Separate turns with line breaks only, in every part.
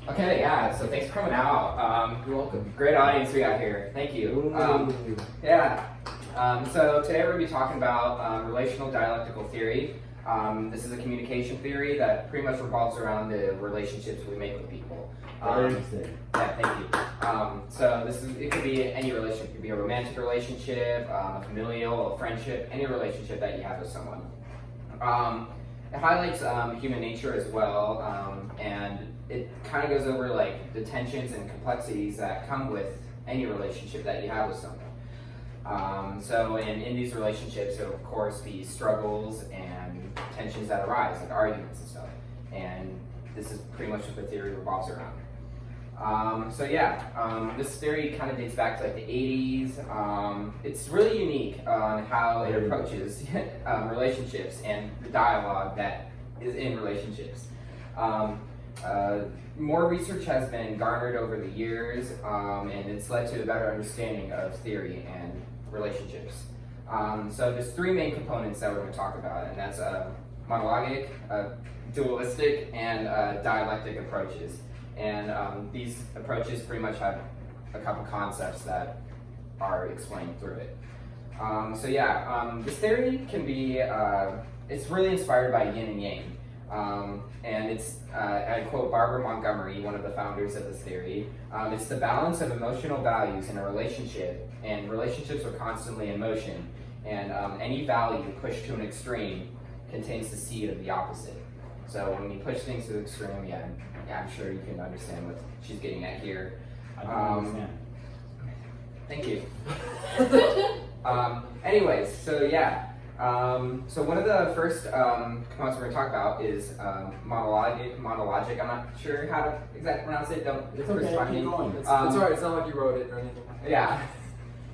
Okay, yeah, so thanks for coming out.
You're welcome.
Great audience we got here. Thank you. So today we're going to be talking about relational dialectical theory. This is a communication theory that pretty much revolves around the relationships we make with people.
Very interesting.
Yeah, thank you. So it could be any relationship. It could be a romantic relationship, a familial, a friendship, any relationship that you have with someone. It highlights human nature as well, and it kind of goes over like the tensions and complexities that come with any relationship that you have with someone. So in these relationships, there will of course be struggles and tensions that arise, like arguments and stuff. And this is pretty much what the theory revolves around. This theory kind of dates back to like the 80s. It's really unique on how it approaches relationships and the dialogue that is in relationships. More research has been garnered over the years, and it's led to a better understanding of theory and relationships. So there's three main components that we're going to talk about, and that's monologic, dualistic, and dialectic approaches. And these approaches pretty much have a couple concepts that are explained through it. This theory can be, it's really inspired by yin and yang. And it's, I quote Barbara Montgomery, one of the founders of this theory, it's the balance of emotional values in a relationship, and relationships are constantly in motion, and any value pushed to an extreme contains the seed of the opposite. So when you push things to the extreme, I'm sure you can understand what she's getting at here.
I don't understand.
Thank you. So one of the first components we're going to talk about is monologic. I'm not sure how to exactly pronounce it.
It's okay, keep going. It's alright, it's not like you wrote it or anything.
Yeah.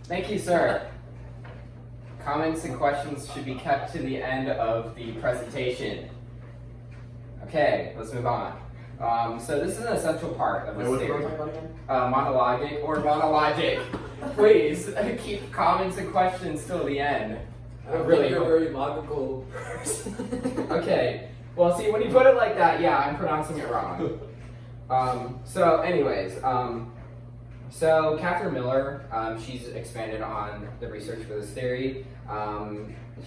Thank you, sir. Comments and questions should be kept to the end of the presentation. Okay, let's move on. So this is an essential part of this theory. Monologic or monologic. Please keep comments and questions till the end.
I don't think you're a very logical person.
Okay. Well, see, when you put it like that, yeah, I'm pronouncing it wrong. So Catherine Miller, she's expanded on the research for this theory.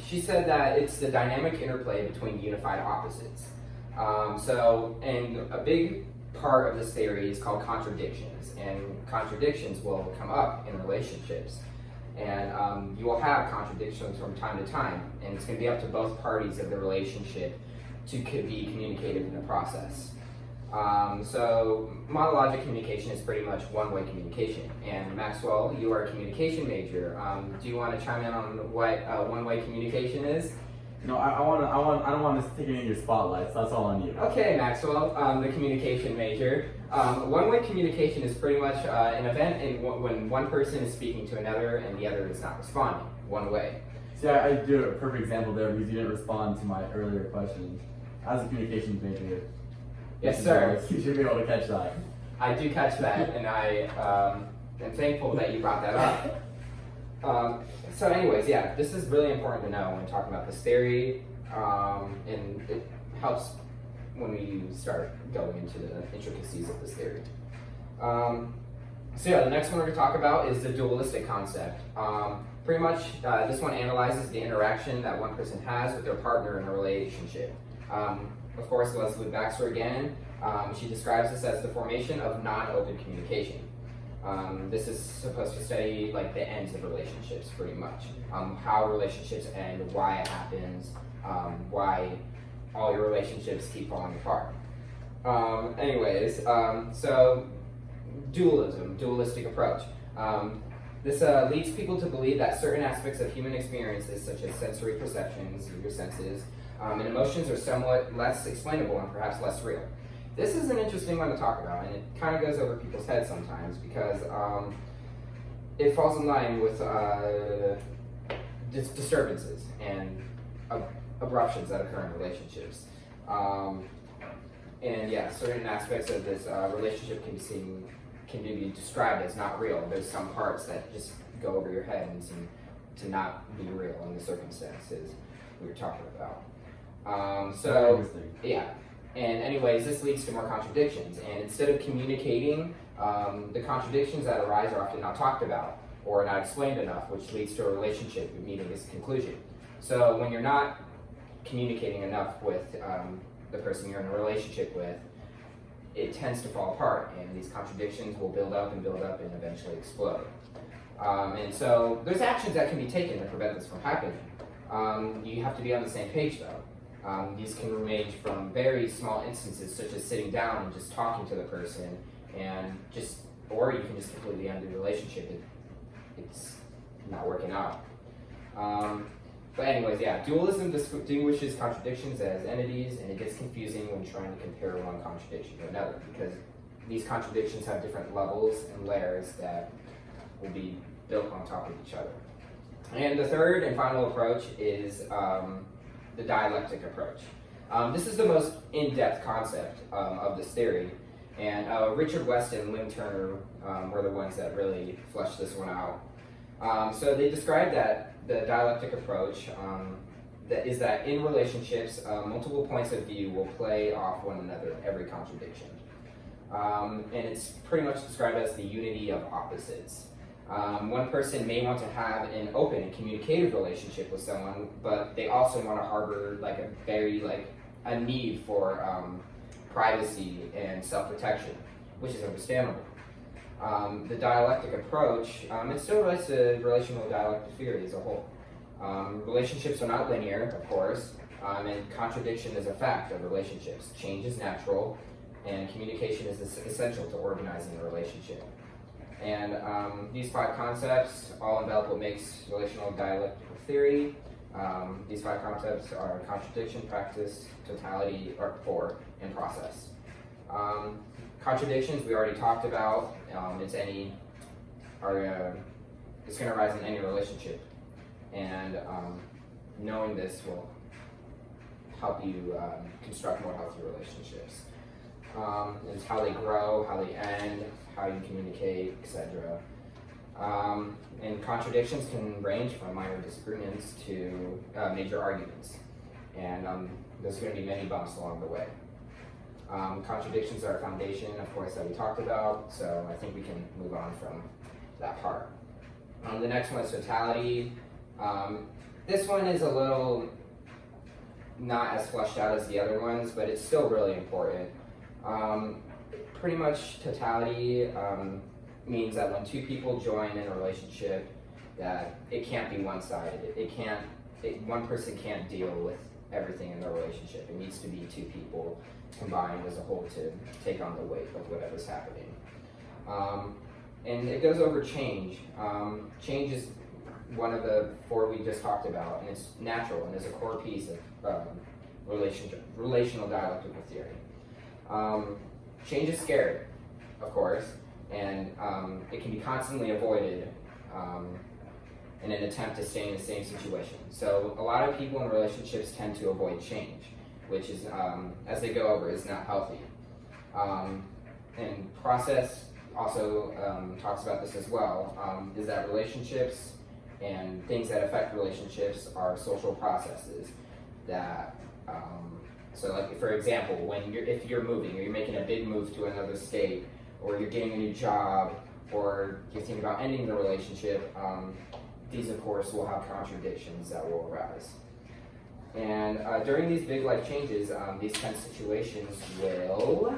She said that it's the dynamic interplay between unified opposites. And a big part of this theory is called contradictions, and contradictions will come up in relationships. And you will have contradictions from time to time, and it's going to be up to both parties of the relationship to be communicative in the process. So monologic communication is pretty much one-way communication. And Maxwell, you are a communication major. Do you want to chime in on what one-way communication is?
No, I don't want to take any of your spotlights. That's all on you.
Okay, Maxwell, the communication major. One-way communication is pretty much an event when one person is speaking to another and the other is not responding. One way.
See, I do a perfect example there because you didn't respond to my earlier question. As a communications major,
yes, sir.
You should be able to catch that.
I do catch that, and I am thankful that you brought that up. This is really important to know when talking about this theory, and it helps when we start going into the intricacies of this theory. The next one we're going to talk about is the dualistic concept. Pretty much, this one analyzes the interaction that one person has with their partner in a relationship. Of course, Leslie Baxter again, she describes this as the formation of non-open communication. This is supposed to study like the ends of relationships, pretty much. How relationships end, why it happens, why all your relationships keep falling apart. So dualistic approach. This leads people to believe that certain aspects of human experiences, such as sensory perceptions, your senses, and emotions are somewhat less explainable and perhaps less real. This is an interesting one to talk about, and it kind of goes over people's heads sometimes because it falls in line with disturbances and abruptions that occur in relationships. Certain aspects of this relationship can be described as not real. There's some parts that just go over your head and seem to not be real in the circumstances we were talking about. And anyways, this leads to more contradictions. And instead of communicating, the contradictions that arise are often not talked about or not explained enough, which leads to a relationship meeting its conclusion. So when you're not communicating enough with the person you're in a relationship with, it tends to fall apart, and these contradictions will build up and eventually explode. And so there's actions that can be taken to prevent this from happening. You have to be on the same page though. These can range from very small instances such as sitting down and just talking to the person, or you can just completely end the relationship if it's not working out. But anyways, yeah, dualism distinguishes contradictions as entities, and it gets confusing when trying to compare one contradiction to another, because these contradictions have different levels and layers that will be built on top of each other. And the third and final approach is the dialectic approach. This is the most in-depth concept of this theory, and Richard West and Lynn Turner were the ones that really fleshed this one out. So they described that the dialectic approach is that in relationships, multiple points of view will play off one another in every contradiction. And it's pretty much described as the unity of opposites. One person may want to have an open and communicative relationship with someone, but they also want to harbor a need for privacy and self-protection, which is understandable. The dialectic approach, it still relates to relational dialectic theory as a whole. Relationships are not linear, of course, and contradiction is a fact of relationships. Change is natural, and communication is essential to organizing a relationship. And these 5 concepts all envelop what makes relational dialectical theory. These 5 concepts are contradiction, practice, totality, and process. Contradictions we already talked about. It's going to arise in any relationship, and knowing this will help you construct more healthy relationships. It's how they grow, how they end, how you communicate, etc. And contradictions can range from minor disagreements to major arguments, and there's going to be many bumps along the way. Contradictions are a foundation, of course, that we talked about, so I think we can move on from that part. The next one is totality. This one is a little not as fleshed out as the other ones, but it's still really important. Pretty much totality means that when 2 people join in a relationship, that it can't be one-sided. One person can't deal with everything in the relationship. It needs to be 2 people combined as a whole to take on the weight of whatever's happening. And it goes over change. Change is one of the 4 we just talked about, and it's natural and is a core piece of relational dialectical theory. Change is scary, of course, and it can be constantly avoided in an attempt to stay in the same situation. So a lot of people in relationships tend to avoid change, which is, as they go over, is not healthy. And process also talks about this as well, is that relationships and things that affect relationships are social processes that, so like for example, if you're moving or you're making a big move to another state, or you're getting a new job, or you're thinking about ending the relationship, these of course will have contradictions that will arise. And during these big life changes, these kind of situations will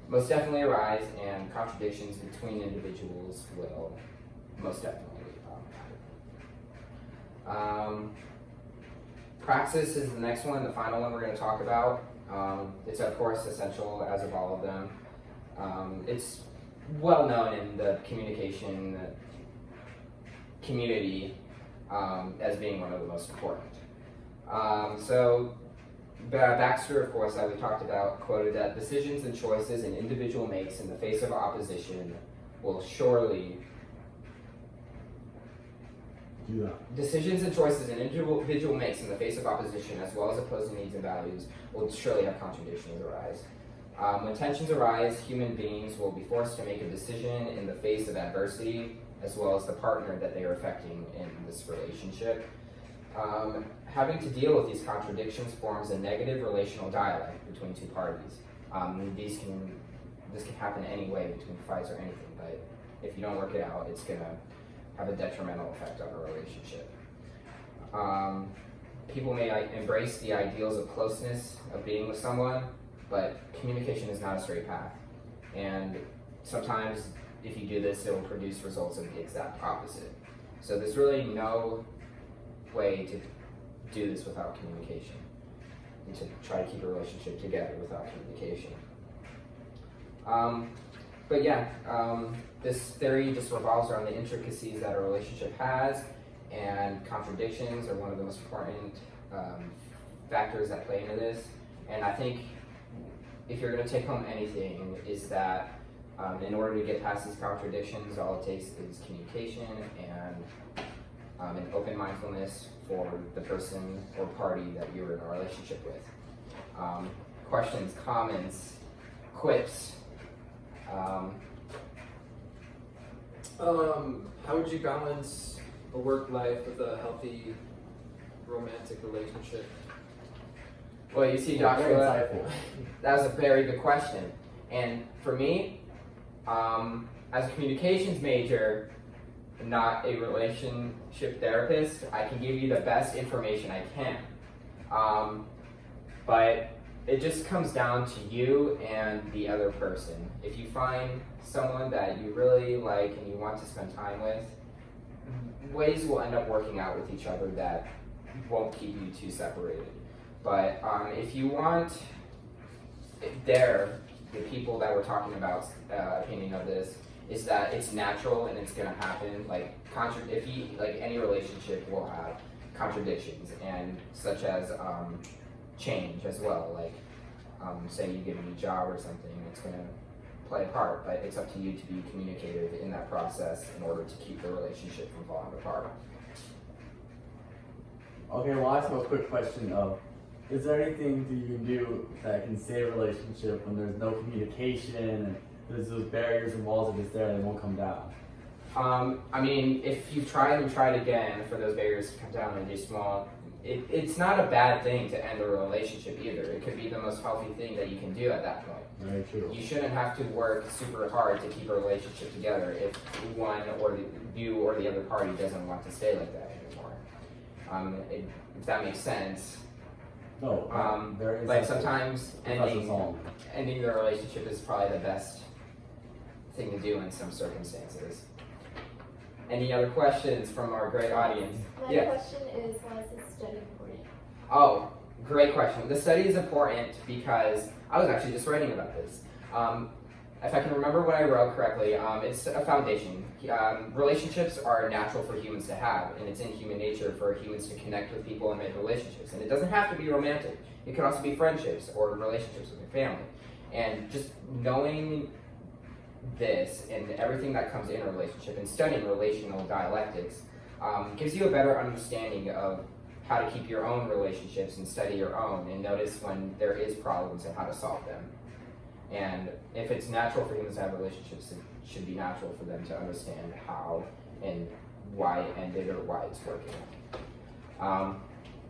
most definitely arise, and contradictions between individuals will most definitely happen. Praxis is the next one, the final one we're going to talk about. It's of course essential, as of all of them. It's well known in the communication community as being one of the most important. So Baxter, of course, that we talked about, quoted that decisions and choices an individual makes in the face of opposition will surely Decisions and choices an individual makes in the face of opposition, as well as opposing needs and values, will surely have contradictions arise. When tensions arise, human beings will be forced to make a decision in the face of adversity, as well as the partner that they are affecting in this relationship. Having to deal with these contradictions forms a negative relational dialect between two parties. This can happen any way between fights or anything, but if you don't work it out, it's going to have a detrimental effect on a relationship. People may embrace the ideals of closeness, of being with someone, but communication is not a straight path. And sometimes if you do this, it will produce results of the exact opposite. So there's really no way to do this without communication, and to try to keep a relationship together without communication. This theory just revolves around the intricacies that a relationship has, and contradictions are one of the most important factors that play into this. And I think if you're going to take home anything, is that in order to get past these contradictions, all it takes is communication and an open mindfulness for the person or party that you're in a relationship with. Questions, comments, quips.
How would you balance a work life with a healthy romantic relationship?
Well, you see, Joshua, that was a very good question. And for me, as a communications major, not a relationship therapist, I can give you the best information I can. But it just comes down to you and the other person. If you find someone that you really like and you want to spend time with, ways will end up working out with each other that won't keep you too separated. But if you want the people that we're talking about opinion of this is that it's natural and it's going to happen. Like any relationship will have contradictions, and such as change as well. Like say you get a new job or something, it's going to play a part, but it's up to you to be communicative in that process in order to keep the relationship from falling apart.
Okay, well, I just have a quick question of, is there anything that you can do that can save a relationship when there's no communication and there's those barriers and walls that is there and they won't come down?
I mean, if you tried and tried again for those barriers to come down and be small, it's not a bad thing to end a relationship either. It could be the most healthy thing that you can do at that point.
Very true.
You shouldn't have to work super hard to keep a relationship together if one or you or the other party doesn't want to stay like that anymore. If that makes sense.
No, very
like
insightful.
sometimes ending the relationship is probably the best thing to do in some circumstances. Any other questions from our great audience?
My question is, why is this study important?
Oh, great question. The study is important because I was actually just writing about this. If I can remember what I wrote correctly, it's a foundation. Relationships are natural for humans to have, and it's in human nature for humans to connect with people and make relationships. And it doesn't have to be romantic. It could also be friendships or relationships with your family. And just knowing this and everything that comes in a relationship and studying relational dialectics gives you a better understanding of how to keep your own relationships and study your own and notice when there is problems and how to solve them. And if it's natural for humans to have relationships, it should be natural for them to understand how and why it ended or why it's working.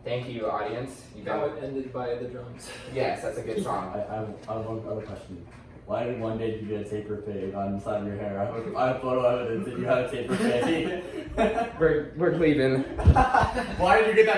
Thank you, audience.
How it ended by the drums.
Yes, that's a good song.
I have one other question. Why did one day you get a taper fade on the side of your hair? I have photo evidence that you had a taper fade.
We're leaving.
Why did you get that